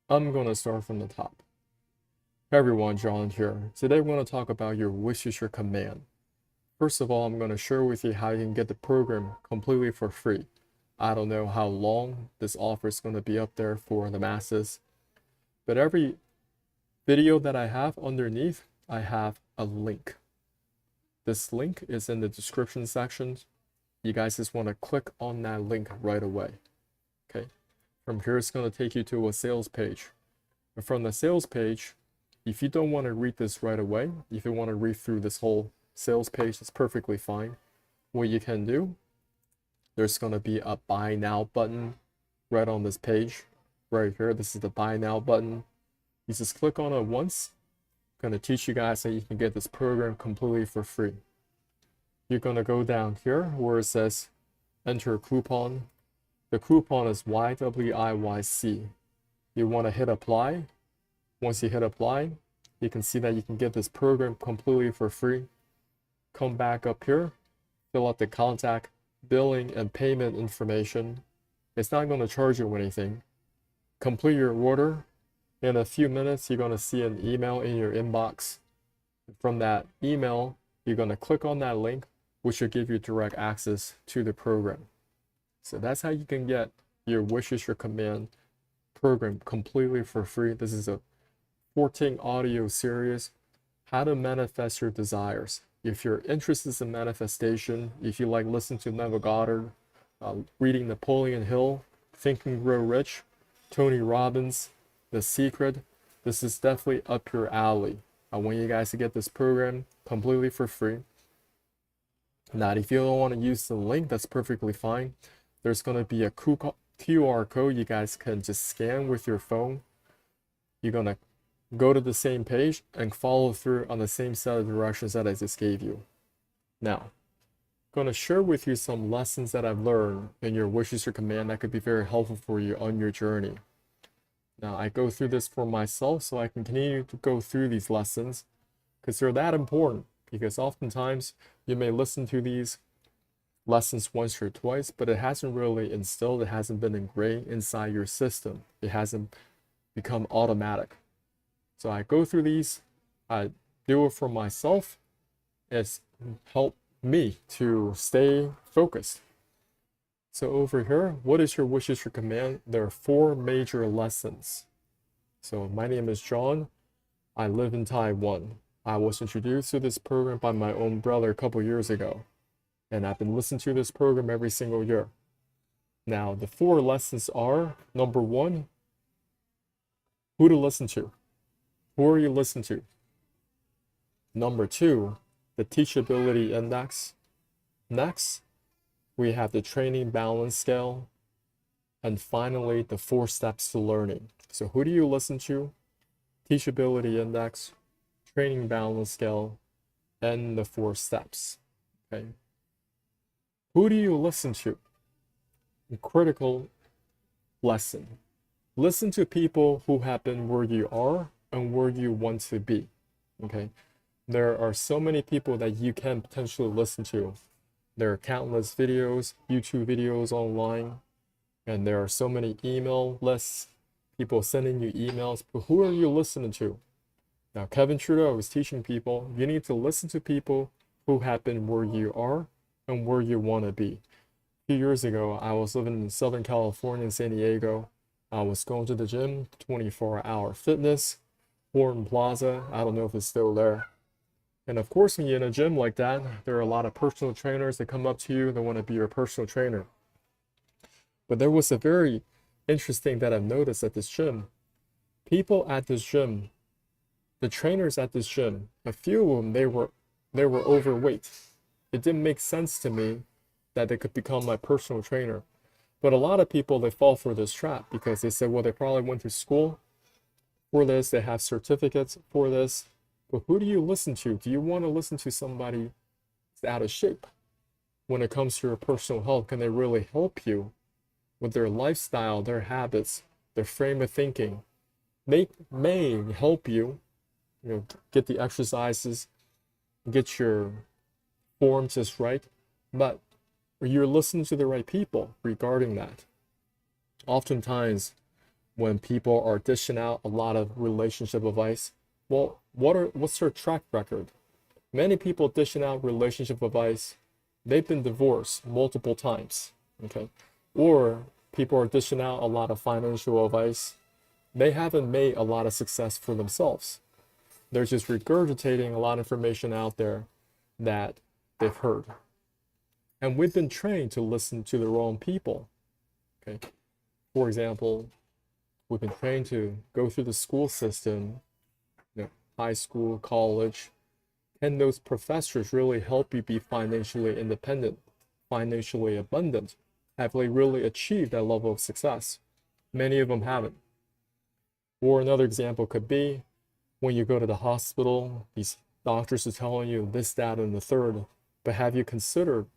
I'm going to start from the top. Hey everyone, John here. Today we're going to talk about your YWIYC command. First of all, I'm going to share with you how you can get the program completely for free. I don't know how long this offer is going to be up there for the masses, but every video that I have underneath, I have a link. This link is in the description section. You guys just want to click on that link right away. Okay. From here, it's going to take you to a sales page. And from the sales page, if you don't want to read this right away, if you want to read through this whole sales page, it's perfectly fine. What you can do, there's going to be a buy now button right on this page. Right here, this is the buy now button. You just click on it once. I'm going to teach you guys how you can get this program completely for free. You're going to go down here where it says enter coupon. The coupon is YWIYC. You want to hit apply. Once you hit apply, you can see that you can get this program completely for free. Come back up here, fill out the contact, billing, and payment information. It's not going to charge you anything. Complete your order. In a few minutes, you're going to see an email in your inbox. From that email, you're going to click on that link, which will give you direct access to the program. So that's how you can get your YWIYC command program completely for free. This is a 14 audio series, how to manifest your desires. If you're interested in manifestation, if you like listening to Neville Goddard, reading Napoleon Hill, Think and Grow Rich, Tony Robbins, The Secret, this is definitely up your alley. I want you guys to get this program completely for free. Now, if you don't want to use the link, that's perfectly fine. There's going to be a QR code you guys can just scan with your phone. You're going to go to the same page and follow through on the same set of directions that I just gave you. Now, I'm going to share with you some lessons that I've learned in your YWIYC command that could be very helpful for you on your journey. Now, I go through this for myself so I can continue to go through these lessons because they're that important. Because oftentimes you may listen to these lessons once or twice, but it hasn't really instilled, it hasn't been ingrained inside your system. It hasn't become automatic. So I go through these, I do it for myself. It's helped me to stay focused. So over here, what is your YWIYC command? There are 4 major lessons. So my name is John. I live in Taiwan. I was introduced to this program by my own brother a couple years ago. And I've been listening to this program every single year. Now, the 4 lessons are, number 1, who to listen to. Who are you listening to? Number 2, the teachability index. Next, we have the training balance scale. And finally, the 4 steps to learning. So who do you listen to? Teachability index, training balance scale, and the 4 steps. Okay. Who do you listen to? A critical lesson. Listen to people who have been where you are and where you want to be. Okay. There are so many people that you can potentially listen to. There are countless videos, YouTube videos online, and there are so many email lists, people sending you emails. But who are you listening to? Now, Kevin Trudeau is teaching people, you need to listen to people who have been where you are and where you want to be. A few years ago, I was living in Southern California in San Diego. I was going to the gym, 24-hour fitness, Horton Plaza. I don't know if it's still there. And of course, when you're in a gym like that, there are a lot of personal trainers that come up to you. They want to be your personal trainer. But there was a very interesting that I've noticed at this gym. People at this gym, the trainers at this gym, a few of them, they were overweight. It didn't make sense to me that they could become my personal trainer. But a lot of people, they fall for this trap because they said, well, they probably went to school for this. They have certificates for this. But who do you listen to? Do you want to listen to somebody that's out of shape? When it comes to your personal health, can they really help you with their lifestyle, their habits, their frame of thinking? They may help you, get the exercises, get your form just right, but you're listening to the right people regarding that. Oftentimes, when people are dishing out a lot of relationship advice, well, what's their track record? Many people dishing out relationship advice, they've been divorced multiple times, okay? Or people are dishing out a lot of financial advice, they haven't made a lot of success for themselves. They're just regurgitating a lot of information out there that they've heard. And we've been trained to listen to the wrong people, okay? For example, we've been trained to go through the school system, high school, college. Can those professors really help you be financially independent, financially abundant? Have they really achieved that level of success? Many of them haven't. Or another example could be when you go to the hospital, these doctors are telling you this, that, and the third, but have you considered,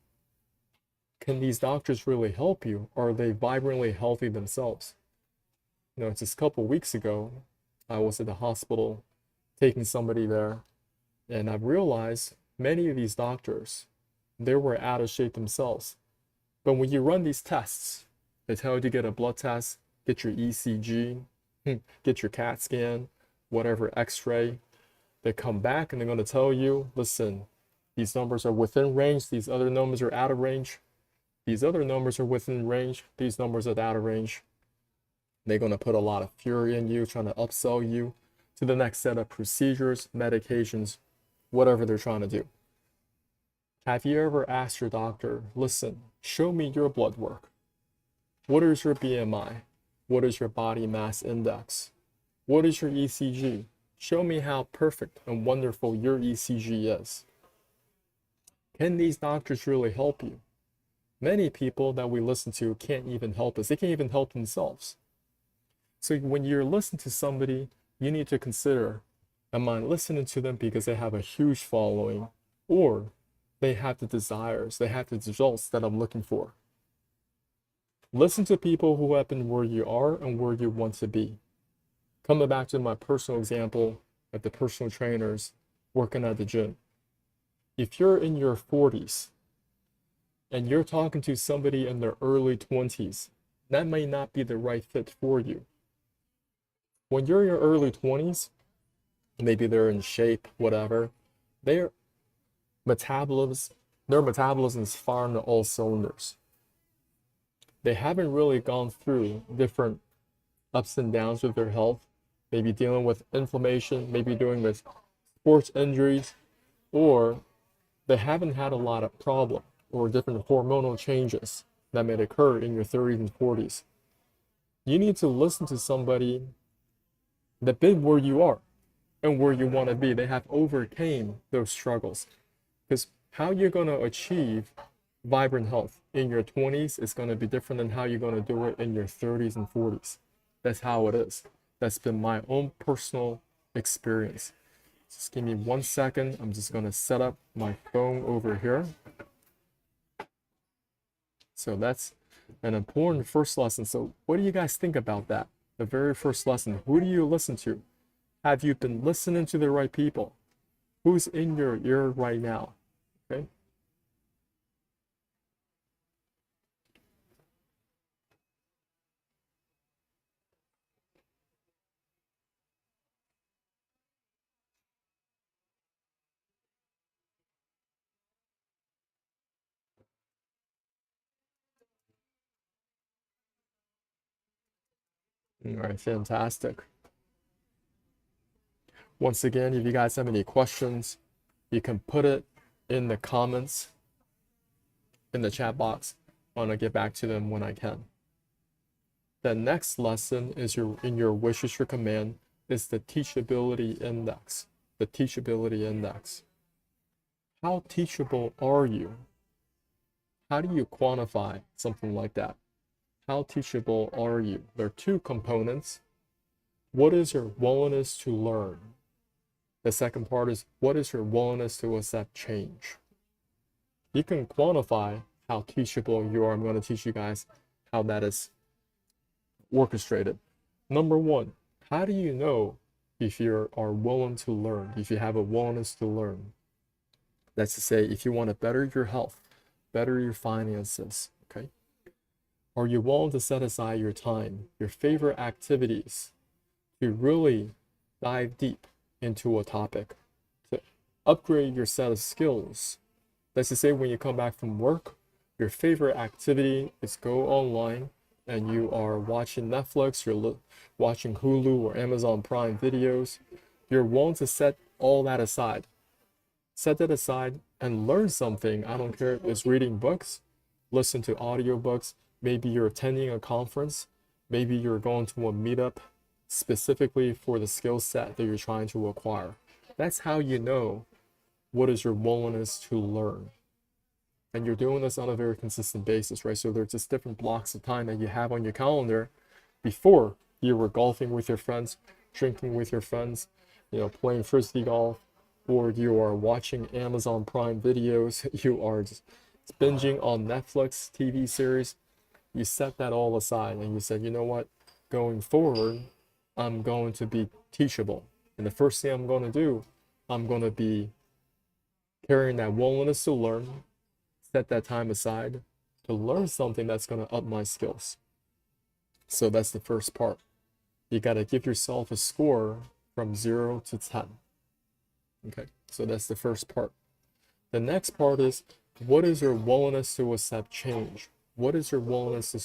can these doctors really help you? Or are they vibrantly healthy themselves? Just a couple weeks ago, I was at the hospital taking somebody there, and I've realized many of these doctors, they were out of shape themselves. But when you run these tests, they tell you to get a blood test, get your ECG, get your CAT scan, whatever x-ray. They come back and they're going to tell you, listen, these numbers are within range, these other numbers are out of range. These other numbers are within range, these numbers are out of range. They're going to put a lot of fury in you, trying to upsell you to the next set of procedures, medications, whatever they're trying to do. Have you ever asked your doctor, listen, show me your blood work. What is your BMI? What is your body mass index? What is your ECG? Show me how perfect and wonderful your ECG is. Can these doctors really help you? Many people that we listen to can't even help us. They can't even help themselves. So when you're listening to somebody, you need to consider, am I listening to them because they have a huge following, or they have the desires, they have the results that I'm looking for? Listen to people who have been where you are and where you want to be. Coming back to my personal example of the personal trainers working at the gym. If you're in your 40s and you're talking to somebody in their early 20s, that may not be the right fit for you. When you're in your early 20s, maybe they're in shape, whatever, their metabolism is firing on all cylinders. They haven't really gone through different ups and downs with their health, maybe dealing with inflammation, maybe dealing with sports injuries, or they haven't had a lot of problem or different hormonal changes that may occur in your 30s and 40s. You need to listen to somebody that been where you are and where you want to be. They have overcame those struggles. Because how you're going to achieve vibrant health in your 20s is going to be different than how you're going to do it in your 30s and 40s. That's how it is. That's been my own personal experience. Just give me 1 second. I'm just going to set up my phone over here. So that's an important first lesson. So what do you guys think about that? The very first lesson, who do you listen to? Have you been listening to the right people? Who's in your ear right now? Okay. All right, fantastic. Once again, if you guys have any questions, you can put it in the comments in the chat box. I'm gonna get back to them when I can. The next lesson is in your wishes for command is the teachability index. The teachability index. How teachable are you? How do you quantify something like that? How teachable are you? There are two components. What is your willingness to learn? The second part is, what is your willingness to accept change? You can quantify how teachable you are. I'm going to teach you guys how that is orchestrated. Number one, how do you know if you are willing to learn, if you have a willingness to learn? That's to say, if you want to better your health, better your finances, okay? Are you willing to set aside your time, your favorite activities, to really dive deep into a topic, to upgrade your set of skills? Let's just say when you come back from work, your favorite activity is go online and you are watching Netflix, you're watching Hulu or Amazon Prime videos. You're willing to set all that aside. Set that aside and learn something. I don't care if it's reading books, listen to audiobooks, maybe you're attending a conference, maybe you're going to a meetup specifically for the skill set that you're trying to acquire. That's how you know what is your willingness to learn. And you're doing this on a very consistent basis, right? So there's just different blocks of time that you have on your calendar. Before, you were golfing with your friends, drinking with your friends, playing frisbee golf, or you are watching Amazon Prime videos, you are just binging on Netflix TV series. You set that all aside and you said, you know what, going forward, I'm going to be teachable. And the first thing I'm going to do, I'm going to be carrying that willingness to learn, set that time aside to learn something that's going to up my skills. So that's the first part. You got to give yourself a score from 0 to 10. Okay, so that's the first part. The next part is, what is your willingness to accept change? What is your willingness to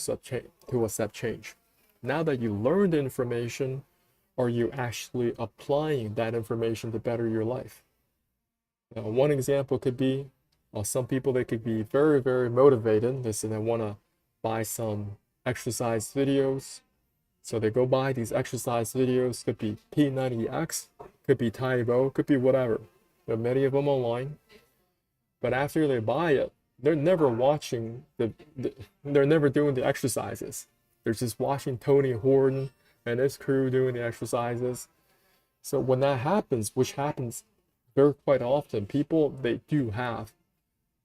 accept change? Now that you learned information, are you actually applying that information to better your life? Now, one example could be, some people, they could be very, very motivated. They say they want to buy some exercise videos. So they go buy these exercise videos, could be P90X, could be Taibo, could be whatever. There are many of them online. But after they buy it, they're never watching, they're never doing the exercises. They're just watching Tony Horton and his crew doing the exercises. So when that happens, which happens very quite often, people, they do have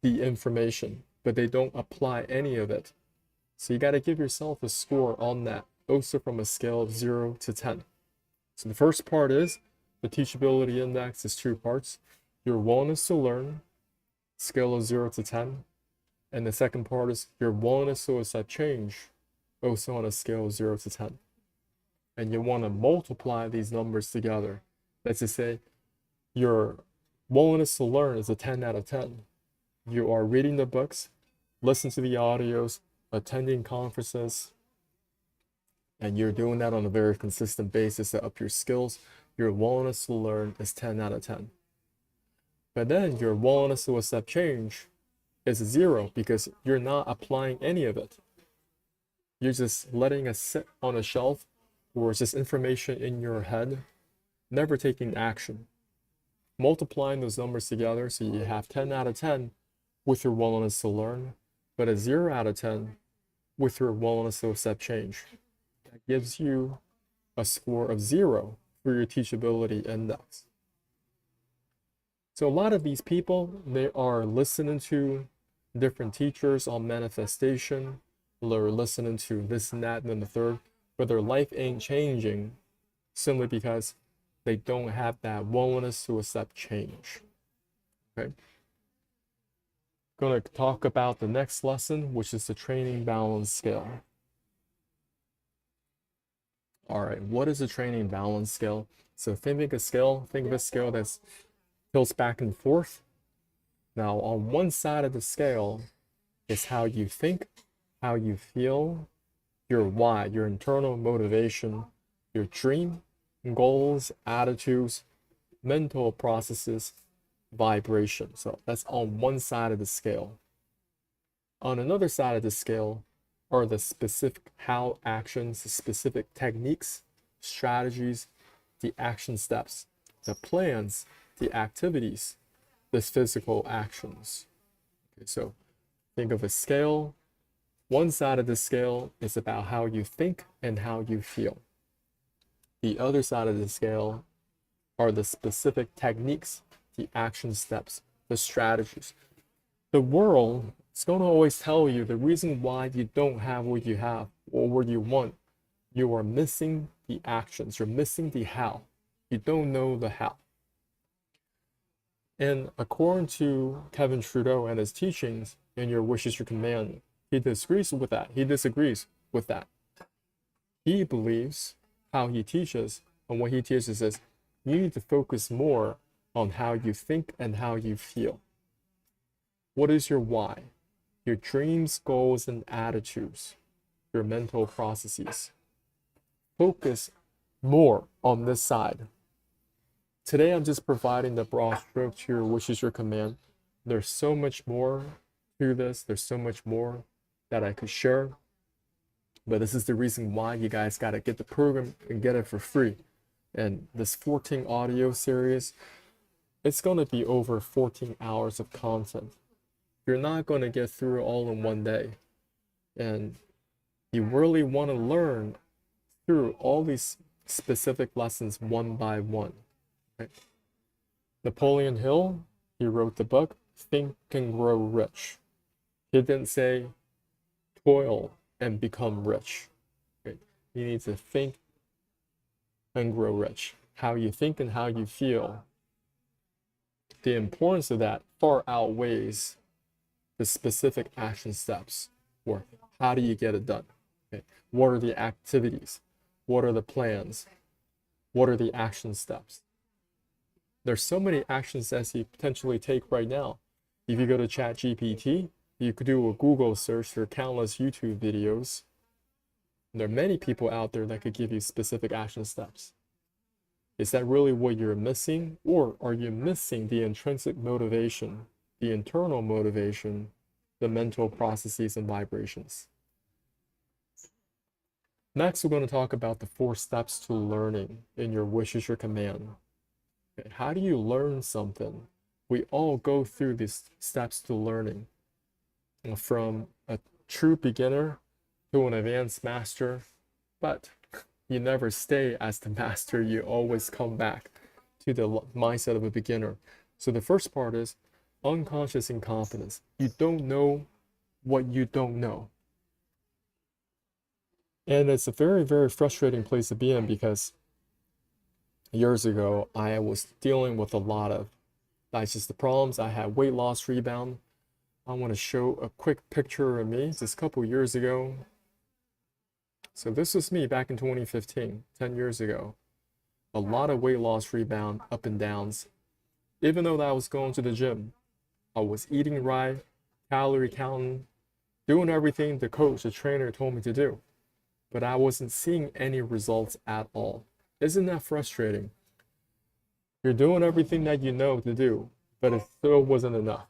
the information, but they don't apply any of it. So you got to give yourself a score on that, also from a scale of 0 to 10. So the first part is, the teachability index is 2 parts. Your willingness to learn, scale of 0 to 10. And the second part is your willingness to accept change, also on a scale of 0 to 10. And you want to multiply these numbers together. That's to say, your willingness to learn is a 10 out of 10. You are reading the books, listening to the audios, attending conferences, and you're doing that on a very consistent basis to up your skills. Your willingness to learn is 10 out of 10. But then your willingness to accept change is 0 because you're not applying any of it. You're just letting it sit on a shelf, or it's just information in your head, never taking action. Multiplying those numbers together, so you have 10 out of 10 with your willingness to learn, but a 0 out of 10 with your willingness to accept change. That gives you a score of 0 for your teachability index. So a lot of these people, they are listening to different teachers on manifestation, they're listening to this and that and then the third, but their life ain't changing simply because they don't have that willingness to accept change. Okay. Going to talk about the next lesson, which is the training balance scale. All right, what is a training balance scale? So think of a scale that tilts back and forth. Now, on one side of the scale is how you think, how you feel, your why, your internal motivation, your dream, goals, attitudes, mental processes, vibration. So that's on one side of the scale. On another side of the scale are the specific how actions, the specific techniques, strategies, the action steps, the plans, the activities, the physical actions. Okay, so think of a scale. One side of the scale is about how you think and how you feel. The other side of the scale are the specific techniques, the action steps, the strategies. The world is going to always tell you the reason why you don't have what you have or what you want. You are missing the actions. You're missing the how. You don't know the how. And according to Kevin Trudeau and his teachings in Your Wish is Your Command, He disagrees with that. He disagrees with that. He believes how he teaches, and what he teaches is you need to focus more on how you think and how you feel. What is your why? Your dreams, goals, and attitudes, your mental processes. Focus more on this side. Today, I'm just providing the broad stroke to your wishes, your command. There's so much more to this. There's so much more that I could share. But this is the reason why you guys got to get the program and get it for free. And this 14 audio series, it's going to be over 14 hours of content. You're not going to get through it all in one day. And you really want to learn through all these specific lessons one by one. Okay? Napoleon Hill, he wrote the book, Think and Grow Rich. He didn't say toil and become rich. Okay? You need to think and grow rich. How you think and how you feel, the importance of that far outweighs the specific action steps, or how do you get it done? Okay? What are the activities? What are the plans? What are the action steps? There's so many action steps you potentially take right now. If you go to ChatGPT, you could do a Google search. There are countless YouTube videos. There are many people out there that could give you specific action steps. Is that really what you're missing? Or are you missing the intrinsic motivation, the internal motivation, the mental processes and vibrations? Next, we're going to talk about the 4 steps to learning in your wishes, your command. Okay, how do you learn something? We all go through these steps to learning. From a true beginner to an advanced master, but you never stay as the master. You always come back to the mindset of a beginner. So the first part is unconscious incompetence. You don't know what you don't know. And it's a very, very frustrating place to be in, because years ago, I was dealing with a lot of digestive problems. I had weight loss rebound. I want to show a quick picture of me just a couple years ago. So this was me back in 2015, 10 years ago. A lot of weight loss rebound, up and downs. Even though I was going to the gym, I was eating right, calorie counting, doing everything the coach, the trainer told me to do. But I wasn't seeing any results at all. Isn't that frustrating? You're doing everything that you know to do, but it still wasn't enough.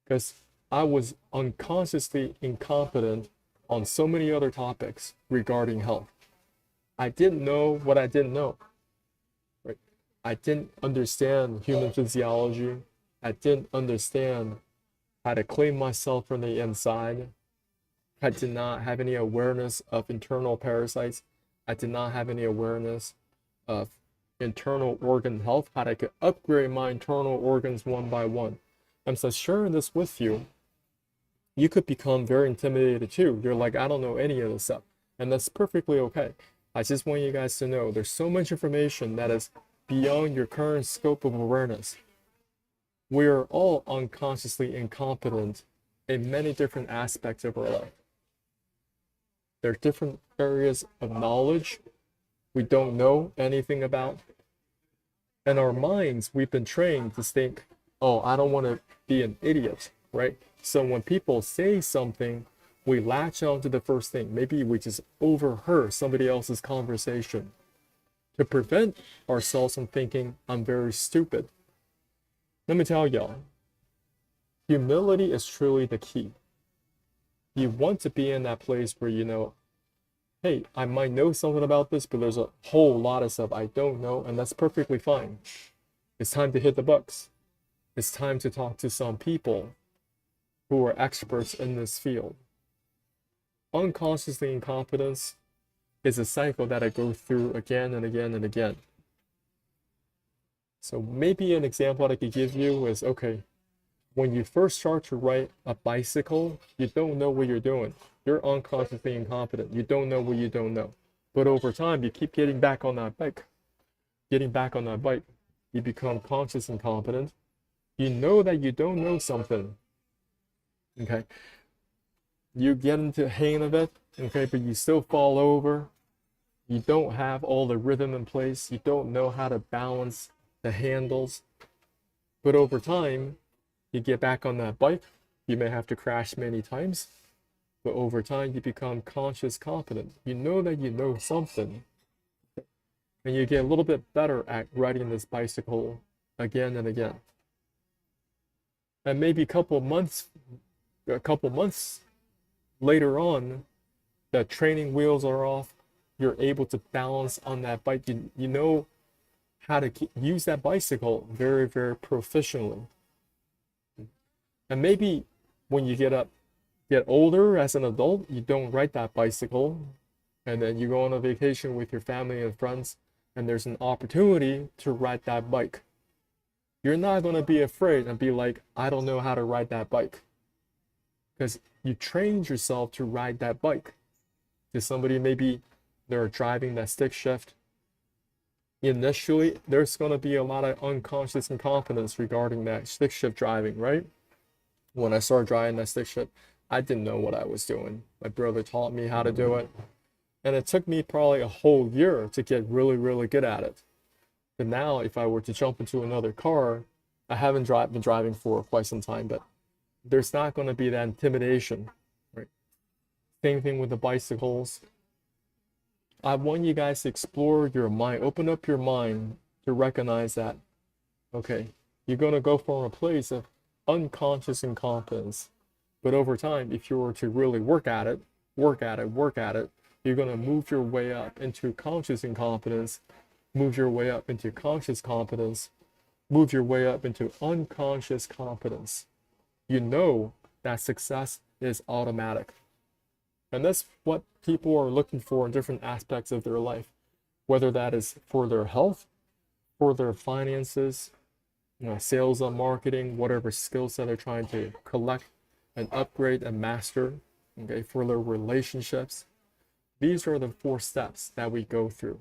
Because I was unconsciously incompetent on so many other topics regarding health. I didn't know what I didn't know. Right? I didn't understand human physiology. I didn't understand how to clean myself from the inside. I did not have any awareness of internal parasites. I did not have any awareness of internal organ health, how I could upgrade my internal organs one by one. I'm so sharing this with you. You could become very intimidated too. You're like, I don't know any of this stuff. And that's perfectly okay. I just want you guys to know there's so much information that is beyond your current scope of awareness. We are all unconsciously incompetent in many different aspects of our life. There are different areas of knowledge we don't know anything about. In our minds, we've been trained to think, oh, I don't want to be an idiot, right? So when people say something, we latch on to the first thing. Maybe we just overheard somebody else's conversation to prevent ourselves from thinking, I'm very stupid. Let me tell y'all, humility is truly the key. You want to be in that place where you know, hey, I might know something about this, but there's a whole lot of stuff I don't know, and that's perfectly fine. It's time to hit the books. It's time to talk to some people who are experts in this field. Unconsciously incompetence is a cycle that I go through again and again and again. So maybe an example that I could give you is, okay, when you first start to ride a bicycle, you don't know what you're doing. You're unconsciously incompetent. You don't know what you don't know. But over time, you keep getting back on that bike. You become conscious incompetent. You know that you don't know something. Okay? You get into the hang of it, okay, but you still fall over. You don't have all the rhythm in place. You don't know how to balance the handles. But over time, you get back on that bike. You may have to crash many times, but over time, you become conscious competent. You know that you know something, and you get a little bit better at riding this bicycle again and again. And maybe a couple months later on, the training wheels are off. You're able to balance on that bike. You know how to use that bicycle very, very proficiently. And maybe when you get older as an adult, you don't ride that bicycle, and then you go on a vacation with your family and friends, and there's an opportunity to ride that bike. You're not going to be afraid and be like, I don't know how to ride that bike. Because you trained yourself to ride that bike. Because somebody maybe they're driving that stick shift. Initially, there's going to be a lot of unconscious incompetence regarding that stick shift driving, right? When I started driving that stick shift, I didn't know what I was doing. My brother taught me how to do it. And it took me probably a whole year to get really, really good at it. But now, if I were to jump into another car, I haven't been driving for quite some time, but there's not going to be that intimidation, right? Same thing with the bicycles. I want you guys to explore your mind, open up your mind to recognize that, okay, you're going to go from a place of unconscious incompetence, but over time, if you were to really work at it, you're going to move your way up into conscious incompetence, move your way up into conscious competence, move your way up into unconscious competence. You know that success is automatic. And that's what people are looking for in different aspects of their life, whether that is for their health, for their finances, sales and marketing, whatever skill set they're trying to collect and upgrade and master, okay, for their relationships. These are the 4 steps that we go through.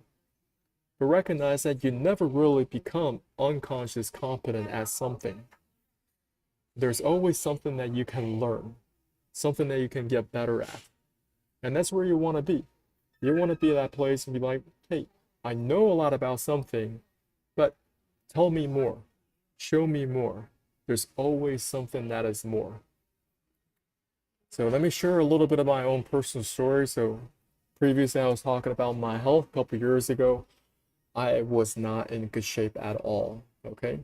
But recognize that you never really become unconscious competent at something. There's always something that you can learn, something that you can get better at. And that's where you want to be. You want to be at that place and be like, hey, I know a lot about something, but tell me more. Show me more. There's always something that is more. So let me share a little bit of my own personal story. So previously I was talking about my health a couple years ago. I was not in good shape at all, okay?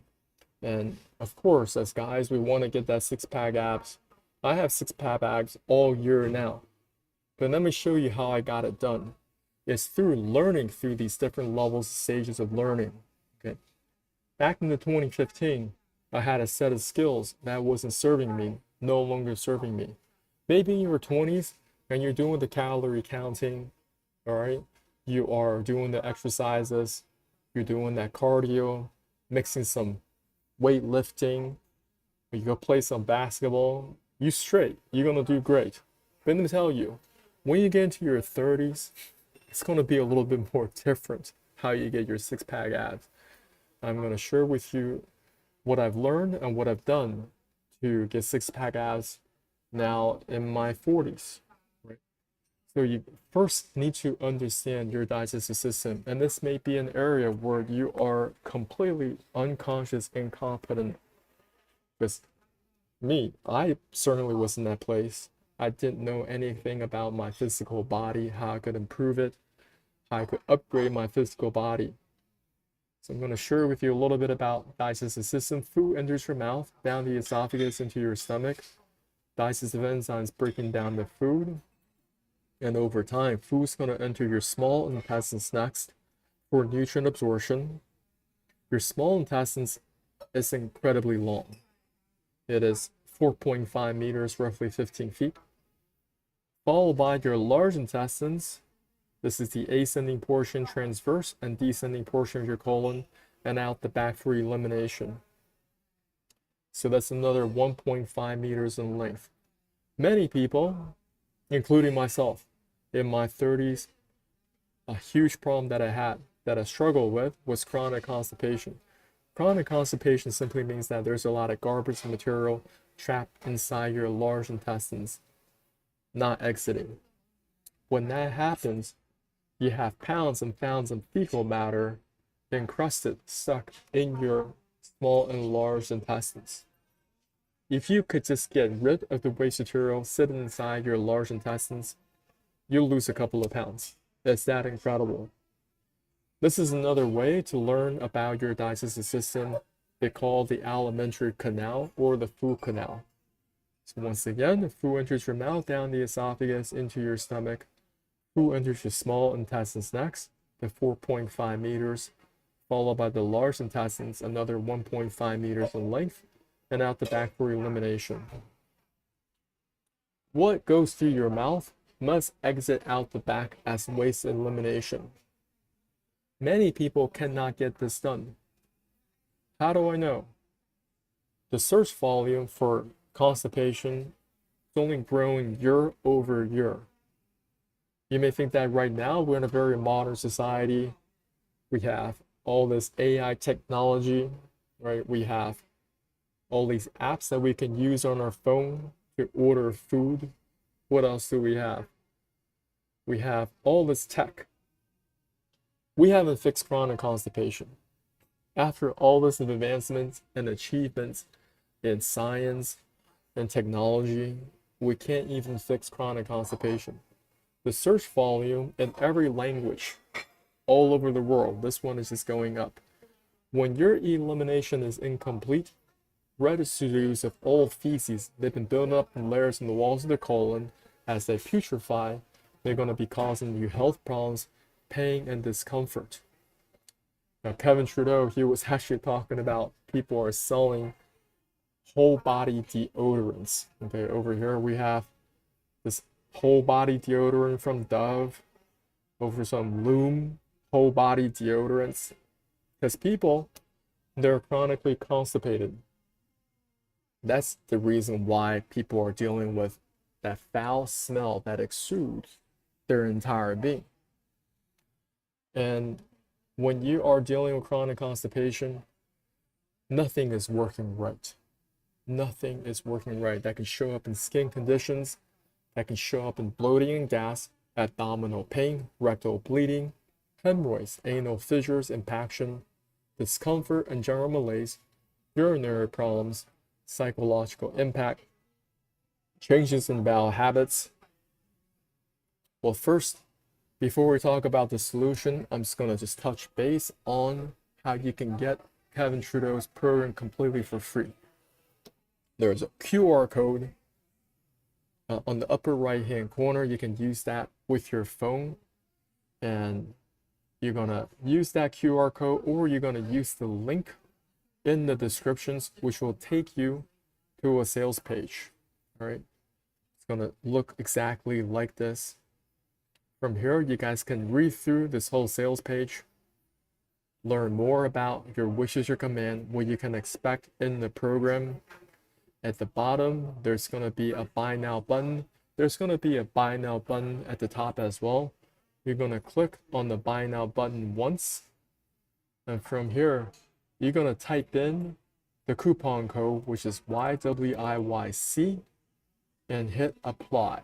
And of course, as guys, we want to get that 6-pack abs. I have 6-pack abs all year now. But let me show you how I got it done. It's through learning through these different levels, stages of learning. Okay. Back in the 2015, I had a set of skills that wasn't serving me, no longer serving me. Maybe in your 20s and you're doing the calorie counting, all right? You are doing the exercises, you're doing that cardio, mixing some weightlifting, you go play some basketball, you straight, you're gonna do great. But let me tell you, when you get into your 30s, it's going to be a little bit more different how you get your 6-pack abs. I'm going to share with you what I've learned and what I've done to get 6-pack abs now in my 40s. Right? So you first need to understand your digestive system, and this may be an area where you are completely unconscious, incompetent. Because me, I certainly was in that place. I didn't know anything about my physical body, how I could improve it, how I could upgrade my physical body. So I'm going to share with you a little bit about digestive system. Food enters your mouth, down the esophagus into your stomach. Digestive enzymes breaking down the food. And over time, food's going to enter your small intestines next for nutrient absorption. Your small intestines is incredibly long. It is 4.5 meters, roughly 15 feet. Followed by your large intestines. This is the ascending portion, transverse, and descending portion of your colon, and out the back for elimination. So that's another 1.5 meters in length. Many people, including myself, in my 30s, a huge problem that I had, that I struggled with, was chronic constipation. Chronic constipation simply means that there's a lot of garbage material trapped inside your large intestines. not exiting. When that happens, you have pounds and pounds of fecal matter encrusted, stuck in your small and large intestines. If you could just get rid of the waste material sitting inside your large intestines, you'll lose a couple of pounds. It's that incredible. This is another way to learn about your digestive system. They call the alimentary canal or the food canal. So once again, the food enters your mouth, down the esophagus, into your stomach. Food enters your small intestines next, the 4.5 meters, followed by the large intestines, another 1.5 meters in length, and out the back for elimination. What goes through your mouth must exit out the back as waste elimination. Many people cannot get this done. How do I know? The search volume for constipation is only growing year over year. You may think that right now we're in a very modern society. We have all this AI technology, right? We have all these apps that we can use on our phone to order food. What else do we have? We have all this tech. We haven't fixed chronic constipation. After all this advancements and achievements in science and technology, we can't even fix chronic constipation. The search volume in every language all over the world, this one is just going up. When your elimination is incomplete, residues of old feces, they've been building up in layers in the walls of the colon. As they putrefy, they're going to be causing you health problems, pain, and discomfort. Now, Kevin Trudeau, he was actually talking about people are selling whole body deodorants. Okay, over here we have this whole body deodorant from Dove, over some Loom whole body deodorants, because people, they're chronically constipated. That's the reason why people are dealing with that foul smell that exudes their entire being. And when you are dealing with chronic constipation, nothing is working right. Nothing is working right. That can show up in skin conditions, that can show up in bloating and gas, abdominal pain, rectal bleeding, hemorrhoids, anal fissures, impaction, discomfort and general malaise, urinary problems, psychological impact, changes in bowel habits. Well, first, before we talk about the solution, I'm just going to just touch base on how you can get Kevin Trudeau's program completely for free. There's a QR code on the upper right hand corner. You can use that with your phone, and you're going to use that QR code, or you're going to use the link in the descriptions, which will take you to a sales page. All right, it's going to look exactly like this. From here, you guys can read through this whole sales page, learn more about your wishes, your command, what you can expect in the program. At the bottom, there's going to be a buy now button. There's going to be a buy now button at the top as well. You're going to click on the buy now button once, and from here, you're going to type in the coupon code, which is YWIYC, and hit apply.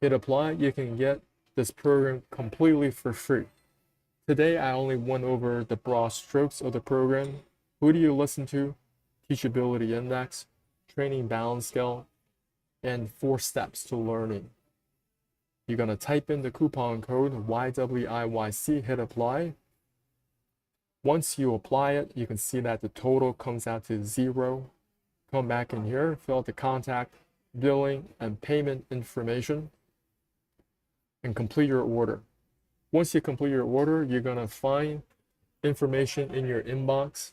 Hit apply, you can get this program completely for free. Today, I only went over the broad strokes of the program. Who do you listen to? Teachability index, training balance scale, and 4 steps to learning. You're going to type in the coupon code YWIYC, hit apply. Once you apply it, you can see that the total comes out to 0. Come back in here, fill out the contact, billing, and payment information, and complete your order. Once you complete your order, you're going to find information in your inbox.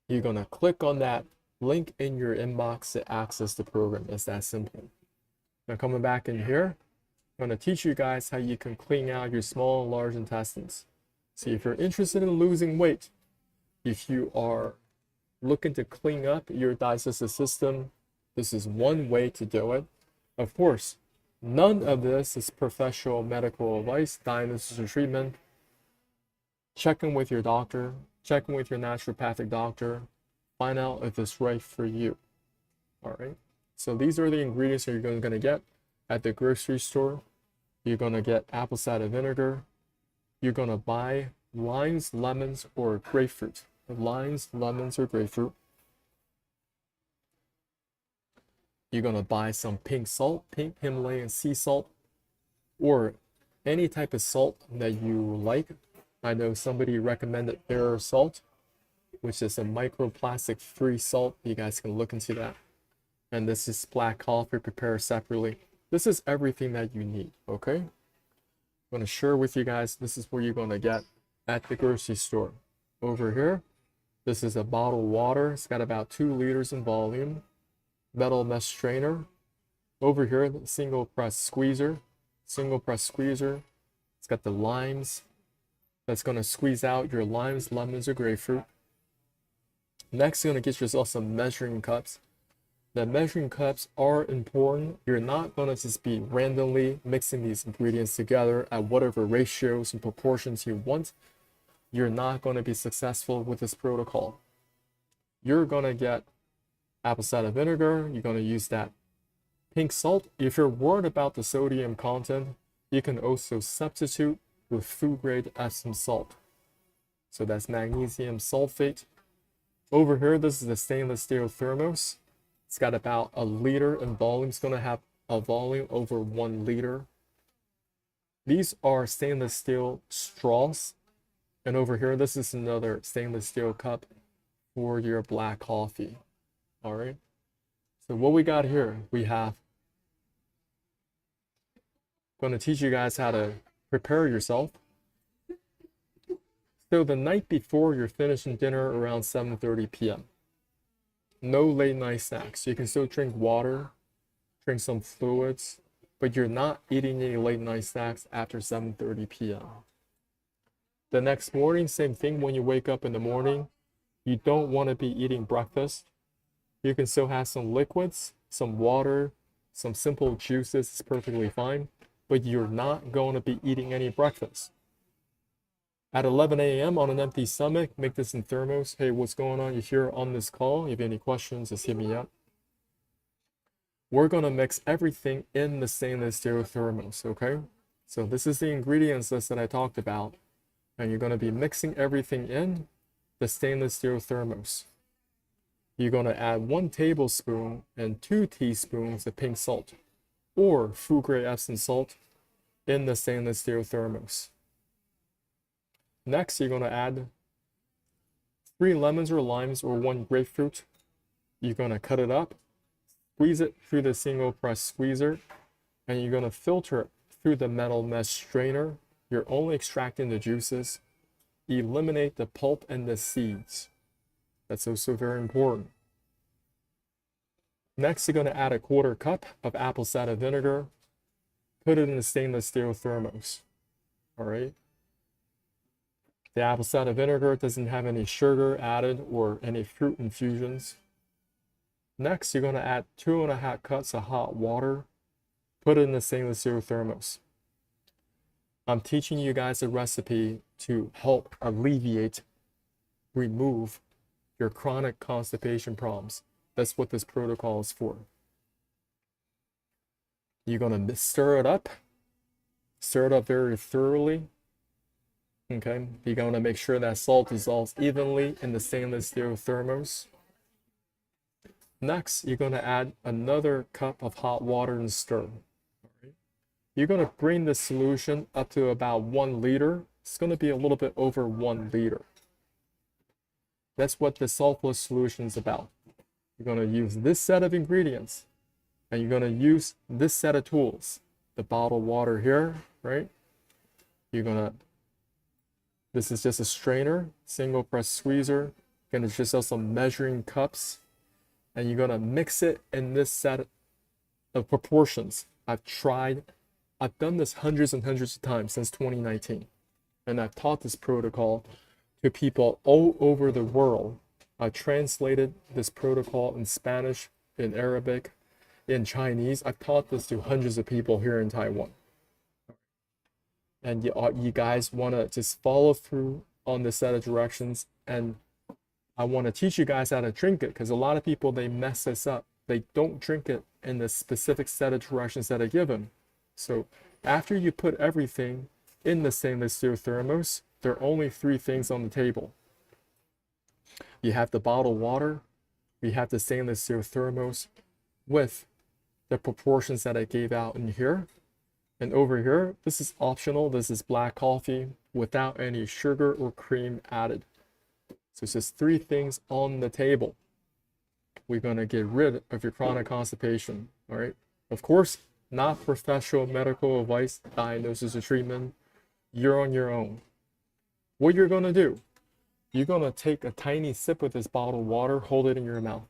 You're going to click on that link in your inbox to access the program. It's that simple. Now, coming back in here, I'm going to teach you guys how you can clean out your small and large intestines. So if you're interested in losing weight, if you are looking to clean up your digestive system, this is one way to do it. Of course, none of this is professional medical advice, diagnosis, or treatment. Check in with your doctor, check in with your naturopathic doctor, find out if it's right for you. All right. So these are the ingredients that you're going to get at the grocery store. You're going to get apple cider vinegar. You're going to buy limes, lemons, or grapefruit. Limes, lemons, or grapefruit. You're going to buy some pink salt, pink Himalayan sea salt, or any type of salt that you like. I know somebody recommended their salt, which is a microplastic free salt. You guys can look into that. And this is black coffee prepared separately. This is everything that you need, okay? I'm going to share with you guys, this is where you're going to get at the grocery store. Over here, this is a bottled water. It's got about 2 liters in volume. Metal mesh strainer. Over here, the single press squeezer. It's got the limes. That's going to squeeze out your limes, lemons, or grapefruit. Next, you're going to get yourself some measuring cups. The measuring cups are important. You're not going to just be randomly mixing these ingredients together at whatever ratios and proportions you want. You're not going to be successful with this protocol. You're going to get apple cider vinegar. You're going to use that pink salt. If you're worried about the sodium content, you can also substitute with food grade Epsom salt. So that's magnesium sulfate. Over here, this is a stainless steel thermos. It's got about 1 liter in volume. It's going to have a volume over 1 liter. These are stainless steel straws. And over here, this is another stainless steel cup for your black coffee. All right. So what we got here, we have, going to teach you guys how to prepare yourself. So the night before, you're finishing dinner around 7:30 p.m. No late night snacks. You can still drink water, drink some fluids, but you're not eating any late night snacks after 7:30 p.m. The next morning, same thing. When you wake up in the morning, you don't want to be eating breakfast. You can still have some liquids, some water, some simple juices. It's perfectly fine, but you're not going to be eating any breakfast. At 11 a.m. on an empty stomach, make this in thermos. Hey, what's going on? If you're on this call, if you have any questions, just hit me up. We're going to mix everything in the stainless steel thermos, okay? So this is the ingredients list that I talked about. And you're going to be mixing everything in the stainless steel thermos. You're going to add 1 tablespoon and 2 teaspoons of pink salt or food grade Epsom salt in the stainless steel thermos. Next, you're going to add 3 lemons or limes or 1 grapefruit. You're going to cut it up, squeeze it through the single press squeezer, and you're going to filter it through the metal mesh strainer. You're only extracting the juices. Eliminate the pulp and the seeds. That's also very important. Next, you're going to add a 1/4 cup of apple cider vinegar. Put it in the stainless steel thermos. All right. The apple cider vinegar doesn't have any sugar added or any fruit infusions. Next, you're going to add 2½ cups of hot water. Put it in the stainless steel thermos. I'm teaching you guys a recipe to help alleviate, remove your chronic constipation problems. That's what this protocol is for. You're going to stir it up very thoroughly. Okay, you're going to make sure that salt dissolves evenly in the stainless steel thermos. Next, you're going to add another cup of hot water and stir. You're going to bring the solution up to about 1 liter. It's going to be a little bit over 1 liter. That's what the saltless solution is about. You're going to use this set of ingredients, and you're going to use this set of tools. The bottled water here, right? This is just a strainer, single press squeezer. You're going to just have some measuring cups, and you're going to mix it in this set of proportions. I've done this hundreds and hundreds of times since 2019, and I've taught this protocol to people all over the world. I translated this protocol in Spanish, in Arabic, in Chinese. I've taught this to hundreds of people here in Taiwan. And you guys want to just follow through on this set of directions, and I want to teach you guys how to drink it, because a lot of people, they mess this up. They don't drink it in the specific set of directions that are given. So after you put everything in the stainless steel thermos, there are only 3 things on the table. You have the bottled water, we have the stainless steel thermos with the proportions that I gave out in here. And over here, this is optional. This is black coffee without any sugar or cream added. So it's just 3 things on the table. We're going to get rid of your chronic constipation. All right. Of course, not professional medical advice, diagnosis, or treatment. You're on your own. What you're going to do, you're going to take a tiny sip of this bottled water, hold it in your mouth.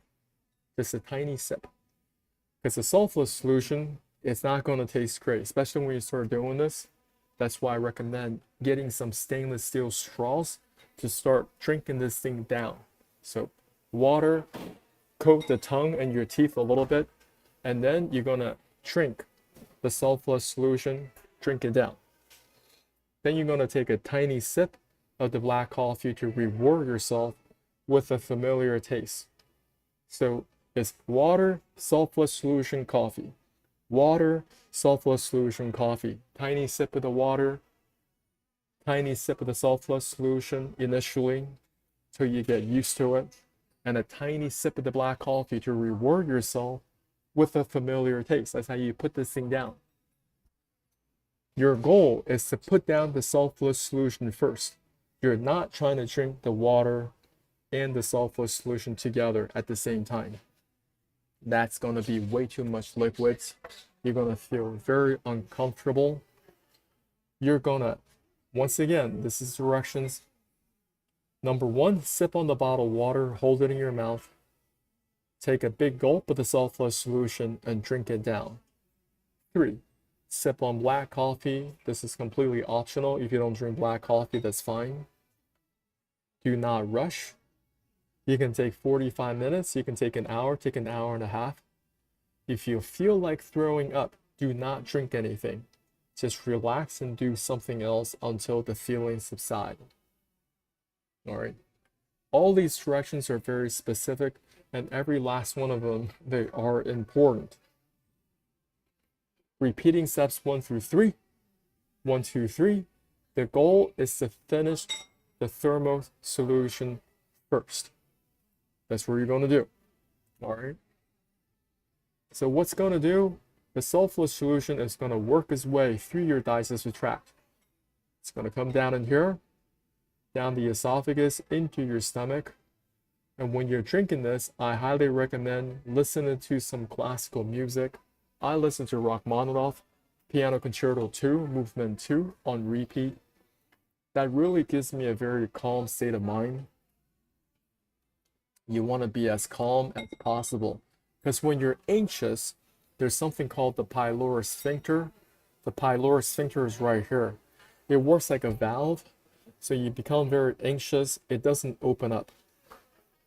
Just a tiny sip. Because the sulfurous solution, it's not going to taste great, especially when you start doing this. That's why I recommend getting some stainless steel straws to start drinking this thing down. So water, coat the tongue and your teeth a little bit, and then you're going to drink the sulfurous solution, drink it down. Then you're going to take a tiny sip of the black coffee to reward yourself with a familiar taste. So it's water, sulfurous solution, coffee. Water, sulfurous solution, coffee. Tiny sip of the water, tiny sip of the sulfurous solution initially till you get used to it, and a tiny sip of the black coffee to reward yourself with a familiar taste. That's how you put this thing down. Your goal is to put down the sulfurous solution first. You're not trying to drink the water and the sulfurous solution together at the same time. That's going to be way too much liquids. You're going to feel very uncomfortable. You're going to, once again, this is directions. Number 1, sip on the bottled water, hold it in your mouth. Take a big gulp of the sulfurous solution and drink it down. 3, sip on black coffee. This is completely optional. If you don't drink black coffee, that's fine. Do not rush. You can take 45 minutes, you can take an hour, take an hour and a half. If you feel like throwing up, do not drink anything. Just relax and do something else until the feelings subside. All right. All these directions are very specific, and every last one of them, they are important. Repeating steps 1 through 3. 1, 2, 3. The goal is to finish the thermo solution first. That's what you're going to do. All right. So what's going to do? The sulfurous solution is going to work its way through your digestive tract. It's going to come down in here, down the esophagus, into your stomach. And when you're drinking this, I highly recommend listening to some classical music. I listen to Rachmaninoff, Piano Concerto 2, Movement 2 on repeat. That really gives me a very calm state of mind. You want to be as calm as possible. Because when you're anxious, there's something called the pylorus sphincter. The pylorus sphincter is right here. It works like a valve. So you become very anxious. It doesn't open up.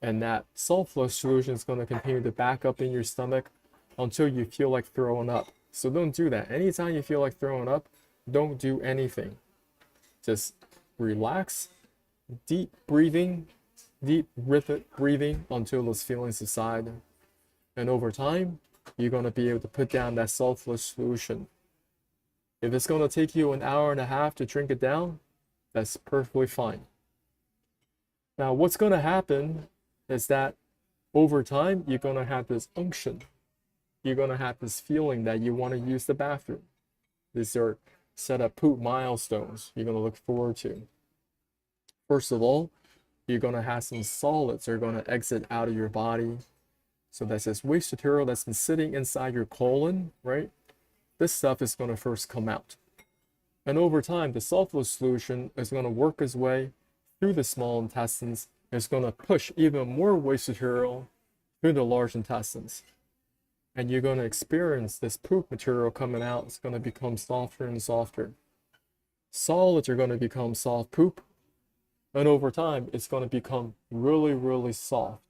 And that sulfurous solution is going to continue to back up in your stomach until you feel like throwing up. So don't do that. Anytime you feel like throwing up, don't do anything. Just relax, deep breathing, deep rhythmic breathing until those feelings subside. And over time, you're going to be able to put down that sulfurous solution. If it's going to take you an hour and a half to drink it down, that's perfectly fine. Now, what's going to happen is that over time, you're going to have this unction. You're going to have this feeling that you want to use the bathroom. These are set up poop milestones you're going to look forward to. First of all, you're going to have some solids that are going to exit out of your body. So that's this waste material that's been sitting inside your colon, right? This stuff is going to first come out. And over time, the sulfurous solution is going to work its way through the small intestines. It's going to push even more waste material through the large intestines. And you're going to experience this poop material coming out. It's going to become softer and softer. Solids are going to become soft poop. And over time, it's going to become really, really soft.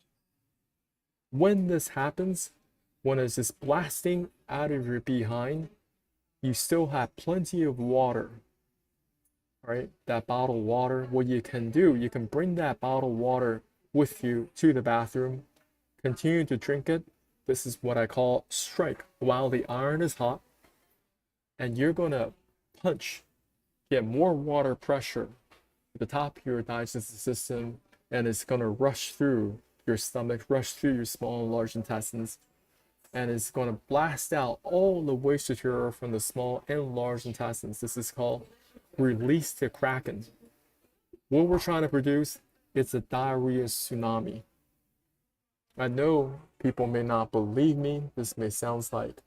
When this happens, when it's just blasting out of your behind, you still have plenty of water, right? That bottled water. What you can do, you can bring that bottled water with you to the bathroom, continue to drink it, This is what I call strike while the iron is hot. And you're going to punch, get more water pressure at the top of your digestive system, and it's going to rush through your stomach, rush through your small and large intestines, and it's going to blast out all the waste material from the small and large intestines. This is called release the Kraken. What we're trying to produce is a diarrhea tsunami. I know people may not believe me. This may sound like